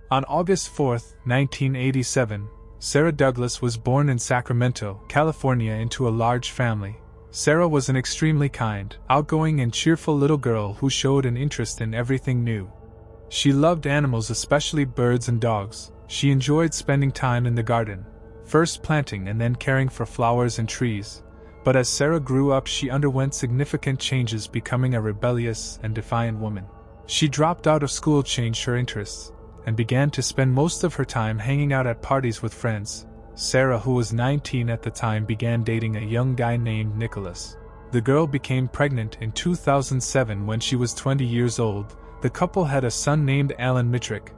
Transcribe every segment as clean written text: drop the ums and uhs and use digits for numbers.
On August 4, 1987, Sarah Douglas was born in Sacramento, California into a large family. Sarah was an extremely kind, outgoing and cheerful little girl who showed an interest in everything new. She loved animals, especially birds and dogs. She enjoyed spending time in the garden, first planting and then caring for flowers and trees. But as Sarah grew up, she underwent significant changes, becoming a rebellious and defiant woman. She dropped out of school, changed her interests, and began to spend most of her time hanging out at parties with friends. Sarah, who was 19 at the time, began dating a young guy named Nicholas. The girl became pregnant in 2007 when she was 20 years old. The couple had a son named Alan Mitrick,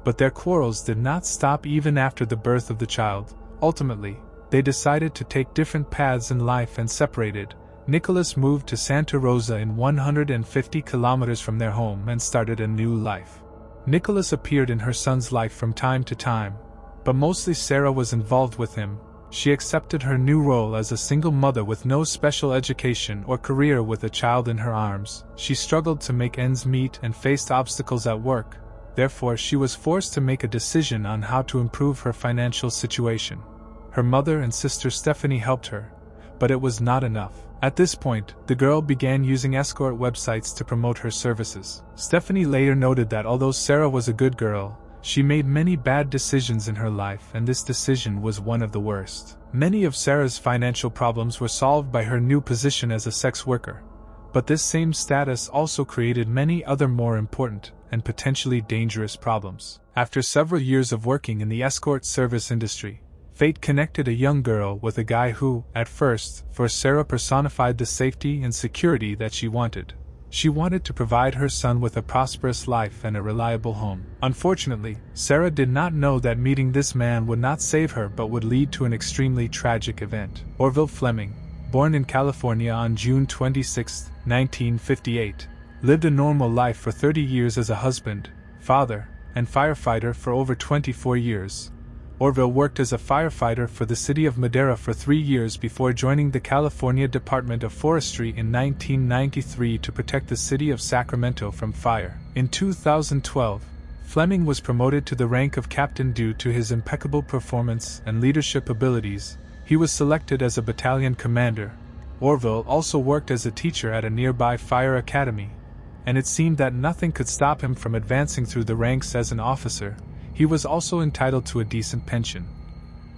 but their quarrels did not stop even after the birth of the child. Ultimately, they decided to take different paths in life and separated. Nicholas moved to Santa Rosa in 150 kilometers from their home and started a new life. Nicholas appeared in her son's life from time to time, but mostly Sarah was involved with him. She accepted her new role as a single mother with no special education or career with a child in her arms. She struggled to make ends meet and faced obstacles at work. Therefore, she was forced to make a decision on how to improve her financial situation. Her mother and sister Stephanie helped her, but it was not enough. At this point, the girl began using escort websites to promote her services. Stephanie later noted that although Sarah was a good girl, she made many bad decisions in her life, and this decision was one of the worst. Many of Sarah's financial problems were solved by her new position as a sex worker, but this same status also created many other more important and potentially dangerous problems. After several years of working in the escort service industry, fate connected a young girl with a guy who, at first, for Sarah personified the safety and security that she wanted. She wanted to provide her son with a prosperous life and a reliable home. Unfortunately, Sarah did not know that meeting this man would not save her but would lead to an extremely tragic event. Orville Fleming, born in California on June 26, 1958, lived a normal life for 30 years as a husband, father, and firefighter for over 24 years. Orville worked as a firefighter for the city of Madera for 3 years before joining the California Department of Forestry in 1993 to protect the city of Sacramento from fire. In 2012, Fleming was promoted to the rank of captain due to his impeccable performance and leadership abilities. He was selected as a battalion commander. Orville also worked as a teacher at a nearby fire academy, and it seemed that nothing could stop him from advancing through the ranks as an officer. He was also entitled to a decent pension,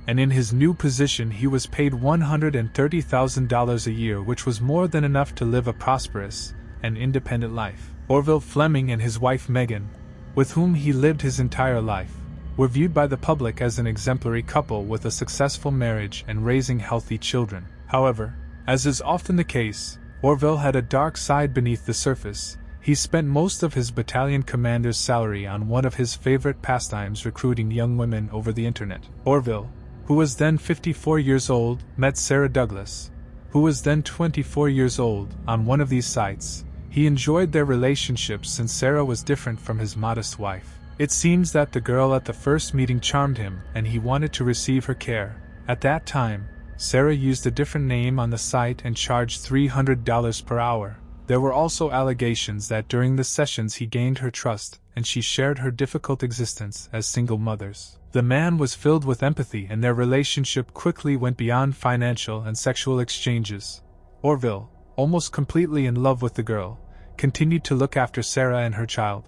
and in his new position he was paid $130,000 a year, which was more than enough to live a prosperous and independent life. Orville Fleming and his wife Megan, with whom he lived his entire life, were viewed by the public as an exemplary couple with a successful marriage and raising healthy children. However, as is often the case, Orville had a dark side beneath the surface. He spent most of his battalion commander's salary on one of his favorite pastimes, recruiting young women over the internet. Orville, who was then 54 years old, met Sarah Douglas, who was then 24 years old, on one of these sites. He enjoyed their relationship since Sarah was different from his modest wife. It seems that the girl at the first meeting charmed him, and he wanted to receive her care. At that time, Sarah used a different name on the site and charged $300 per hour. There were also allegations that during the sessions he gained her trust, and she shared her difficult existence as single mothers. The man was filled with empathy, and their relationship quickly went beyond financial and sexual exchanges. Orville, almost completely in love with the girl, continued to look after Sarah and her child,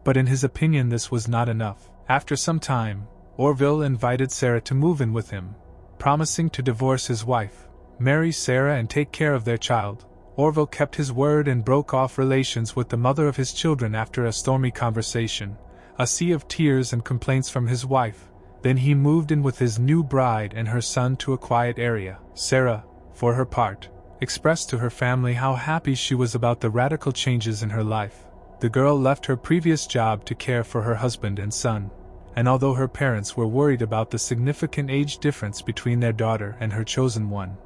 but in his opinion this was not enough. After some time, Orville invited Sarah to move in with him, promising to divorce his wife, marry Sarah and take care of their child. Orville kept his word and broke off relations with the mother of his children after a stormy conversation, a sea of tears and complaints from his wife. Then he moved in with his new bride and her son to a quiet area. Sarah, for her part, expressed to her family how happy she was about the radical changes in her life. The girl left her previous job to care for her husband and son, and although her parents were worried about the significant age difference between their daughter and her chosen one,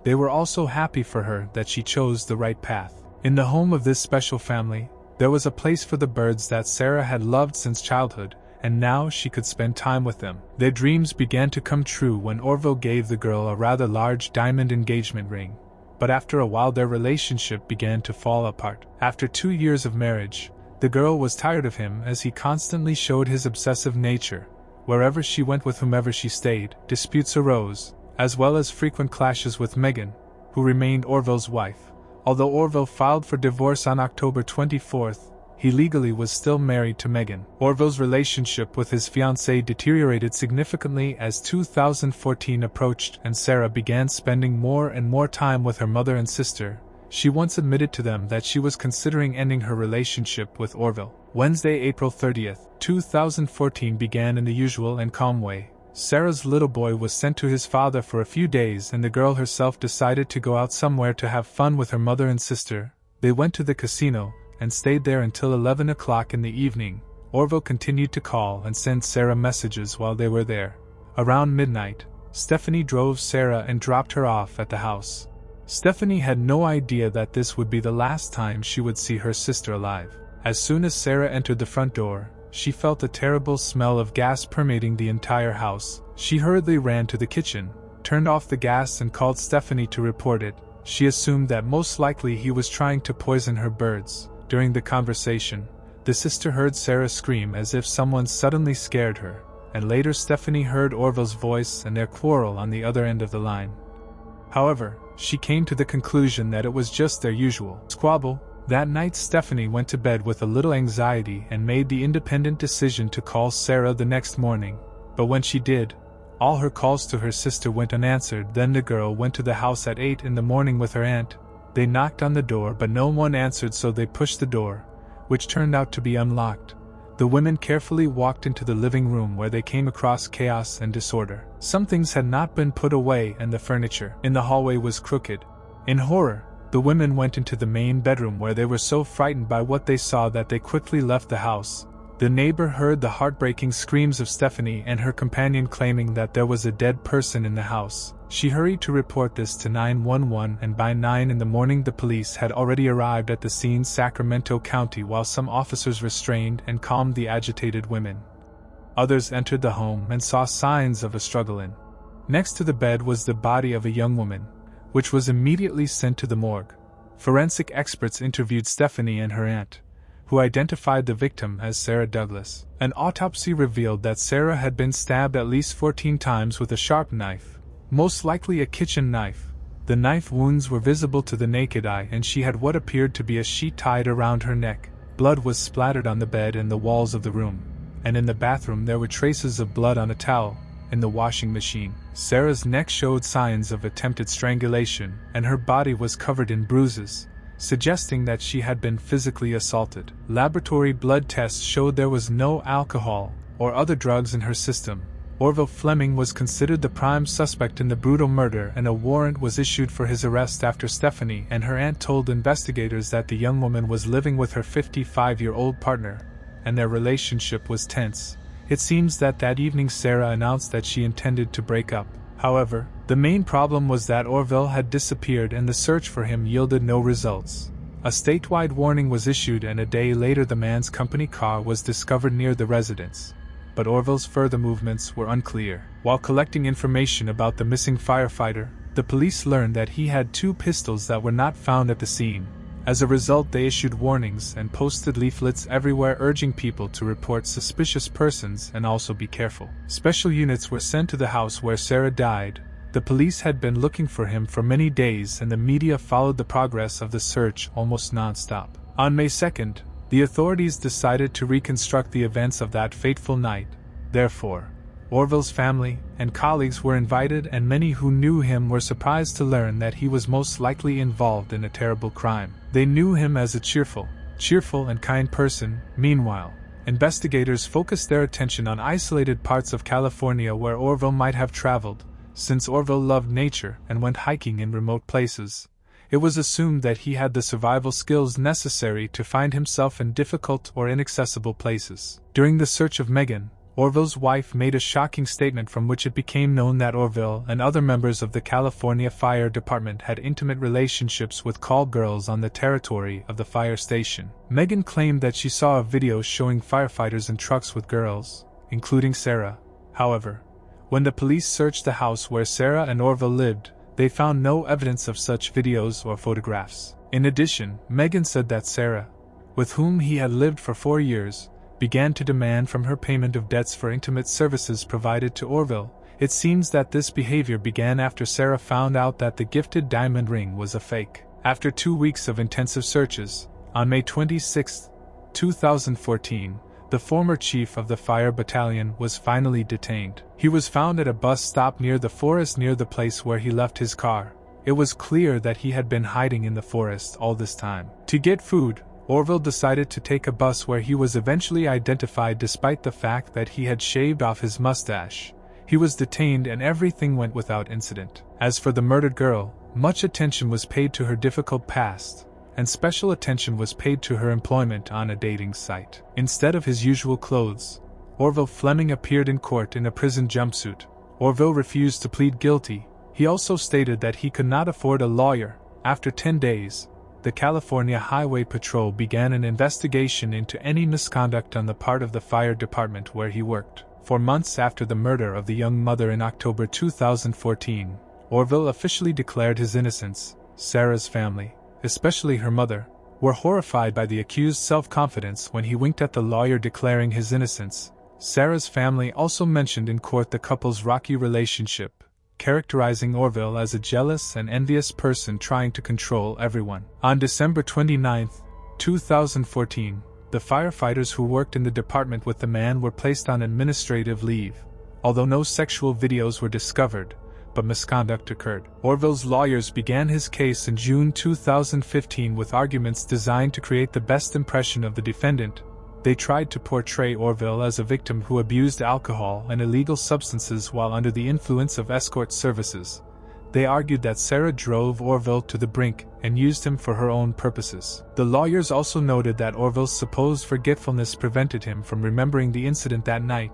they were also happy for her that she chose the right path. In the home of this special family, there was a place for the birds that Sarah had loved since childhood, and now she could spend time with them. Their dreams began to come true when Orville gave the girl a rather large diamond engagement ring. But after a while their relationship began to fall apart. After 2 years of marriage, The girl was tired of him as he constantly showed his obsessive nature. Wherever she went with whomever she stayed, disputes arose, as well as frequent clashes with Megan, who remained Orville's wife. Although Orville filed for divorce on October 24, he legally was still married to Megan. Orville's relationship with his fiancée deteriorated significantly as 2014 approached and Sarah began spending more and more time with her mother and sister. She once admitted to them that she was considering ending her relationship with Orville. Wednesday, April 30, 2014 began in the usual and calm way. Sarah's little boy was sent to his father for a few days and the girl herself decided to go out somewhere to have fun with her mother and sister. They went to the casino and stayed there until 11 o'clock in the evening. Orville continued to call and send Sarah messages while they were there. Around midnight, Stephanie drove Sarah and dropped her off at the house. Stephanie had no idea that this would be the last time she would see her sister alive. As soon as Sarah entered the front door, she felt a terrible smell of gas permeating the entire house. She hurriedly ran to the kitchen, turned off the gas and called Stephanie to report it. She assumed that most likely he was trying to poison her birds. During the conversation, the sister heard Sarah scream as if someone suddenly scared her, and later Stephanie heard Orville's voice and their quarrel on the other end of the line. However, she came to the conclusion that it was just their usual squabble. That night Stephanie went to bed with a little anxiety and made the independent decision to call Sarah the next morning. But when she did, all her calls to her sister went unanswered. Then the girl went to the house at 8 in the morning with her aunt. They knocked on the door but no one answered, so they pushed the door, which turned out to be unlocked. The women carefully walked into the living room where they came across chaos and disorder. Some things had not been put away and the furniture in the hallway was crooked. In horror, the women went into the main bedroom where they were so frightened by what they saw that they quickly left the house. The neighbor heard the heartbreaking screams of Stephanie and her companion claiming that there was a dead person in the house. She hurried to report this to 911 and by 9 in the morning the police had already arrived at the scene, Sacramento County, while some officers restrained and calmed the agitated women. Others entered the home and saw signs of a struggle in. Next to the bed was the body of a young woman, which was immediately sent to the morgue. Forensic experts interviewed Stephanie and her aunt, who identified the victim as Sarah Douglas. An autopsy revealed that Sarah had been stabbed at least 14 times with a sharp knife, most likely a kitchen knife. The knife wounds were visible to the naked eye and she had what appeared to be a sheet tied around her neck. Blood was splattered on the bed and the walls of the room, and in the bathroom there were traces of blood on a towel in the washing machine. Sarah's neck showed signs of attempted strangulation and her body was covered in bruises, suggesting that she had been physically assaulted. Laboratory blood tests showed there was no alcohol or other drugs in her system. Orville Fleming was considered the prime suspect in the brutal murder and a warrant was issued for his arrest after Stephanie and her aunt told investigators that the young woman was living with her 55-year-old partner, and their relationship was tense. It seems that evening Sarah announced that she intended to break up. However, the main problem was that Orville had disappeared and the search for him yielded no results. A statewide warning was issued and a day later the man's company car was discovered near the residence. But Orville's further movements were unclear. While collecting information about the missing firefighter, the police learned that he had 2 pistols that were not found at the scene. As a result, they issued warnings and posted leaflets everywhere urging people to report suspicious persons and also be careful. Special units were sent to the house where Sarah died. The police had been looking for him for many days and the media followed the progress of the search almost non-stop. On May 2nd, the authorities decided to reconstruct the events of that fateful night. Therefore, Orville's family and colleagues were invited and many who knew him were surprised to learn that he was most likely involved in a terrible crime. They knew him as a cheerful and kind person. Meanwhile, investigators focused their attention on isolated parts of California where Orville might have traveled. Since Orville loved nature and went hiking in remote places, it was assumed that he had the survival skills necessary to find himself in difficult or inaccessible places. During the search of Megan, Orville's wife made a shocking statement from which it became known that Orville and other members of the California Fire Department had intimate relationships with call girls on the territory of the fire station. Megan claimed that she saw a video showing firefighters in trucks with girls, including Sarah. However, when the police searched the house where Sarah and Orville lived, they found no evidence of such videos or photographs. In addition, Megan said that Sarah, with whom he had lived for 4 years, began to demand from her payment of debts for intimate services provided to Orville. It seems that this behavior began after Sarah found out that the gifted diamond ring was a fake. After 2 weeks of intensive searches, on May 26, 2014, the former chief of the fire battalion was finally detained. He was found at a bus stop near the forest near the place where he left his car. It was clear that he had been hiding in the forest all this time. To get food, Orville decided to take a bus where he was eventually identified despite the fact that he had shaved off his mustache. He was detained and everything went without incident. As for the murdered girl, much attention was paid to her difficult past, and special attention was paid to her employment on a dating site. Instead of his usual clothes, Orville Fleming appeared in court in a prison jumpsuit. Orville refused to plead guilty. He also stated that he could not afford a lawyer. After 10 days, the California Highway Patrol began an investigation into any misconduct on the part of the fire department where he worked. For months after the murder of the young mother in October 2014, Orville officially declared his innocence. Sarah's family, especially her mother, were horrified by the accused's self-confidence when he winked at the lawyer declaring his innocence. Sarah's family also mentioned in court the couple's rocky relationship, characterizing Orville as a jealous and envious person trying to control everyone. On December 29, 2014, the firefighters who worked in the department with the man were placed on administrative leave. Although no sexual videos were discovered, but misconduct occurred. Orville's lawyers began his case in June 2015 with arguments designed to create the best impression of the defendant. They tried to portray Orville as a victim who abused alcohol and illegal substances while under the influence of escort services. They argued that Sarah drove Orville to the brink and used him for her own purposes. The lawyers also noted that Orville's supposed forgetfulness prevented him from remembering the incident that night.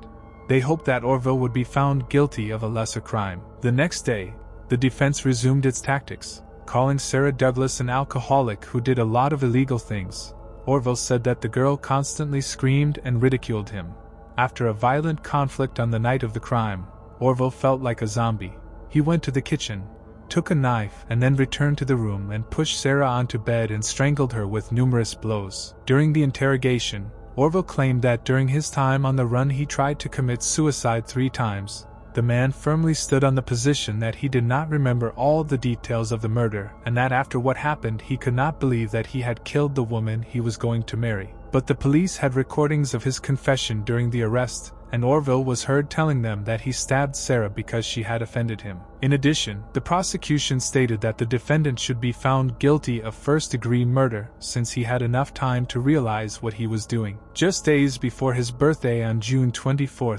They hoped that Orville would be found guilty of a lesser crime. The next day, the defense resumed its tactics, calling Sarah Douglas an alcoholic who did a lot of illegal things. Orville said that the girl constantly screamed and ridiculed him. After a violent conflict on the night of the crime, Orville felt like a zombie. He went to the kitchen, took a knife, and then returned to the room and pushed Sarah onto bed and strangled her with numerous blows. During the interrogation, Orville claimed that during his time on the run he tried to commit suicide 3 times. The man firmly stood on the position that he did not remember all the details of the murder, and that after what happened he could not believe that he had killed the woman he was going to marry. But the police had recordings of his confession during the arrest, and Orville was heard telling them that he stabbed Sarah because she had offended him. In addition, the prosecution stated that the defendant should be found guilty of first-degree murder since he had enough time to realize what he was doing. Just days before his birthday on June 24,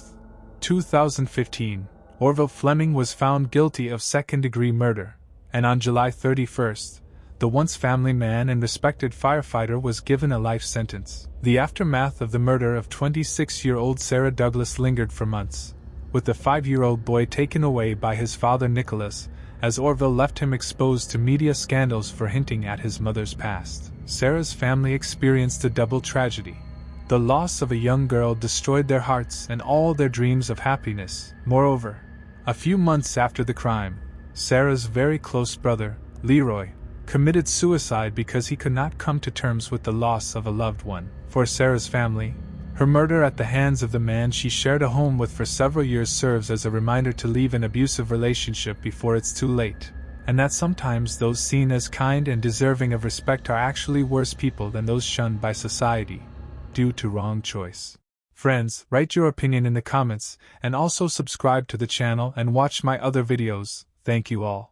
2015, Orville Fleming was found guilty of second-degree murder, and on July 31st, the once family man and respected firefighter was given a life sentence. The aftermath of the murder of 26-year-old Sarah Douglas lingered for months, with the 5-year-old boy taken away by his father Nicholas, as Orville left him exposed to media scandals for hinting at his mother's past. Sarah's family experienced a double tragedy. The loss of a young girl destroyed their hearts and all their dreams of happiness. Moreover, a few months after the crime, Sarah's very close brother, Leroy, committed suicide because he could not come to terms with the loss of a loved one. For Sarah's family, her murder at the hands of the man she shared a home with for several years serves as a reminder to leave an abusive relationship before it's too late, and that sometimes those seen as kind and deserving of respect are actually worse people than those shunned by society due to wrong choice. Friends, write your opinion in the comments, and also subscribe to the channel and watch my other videos. Thank you all.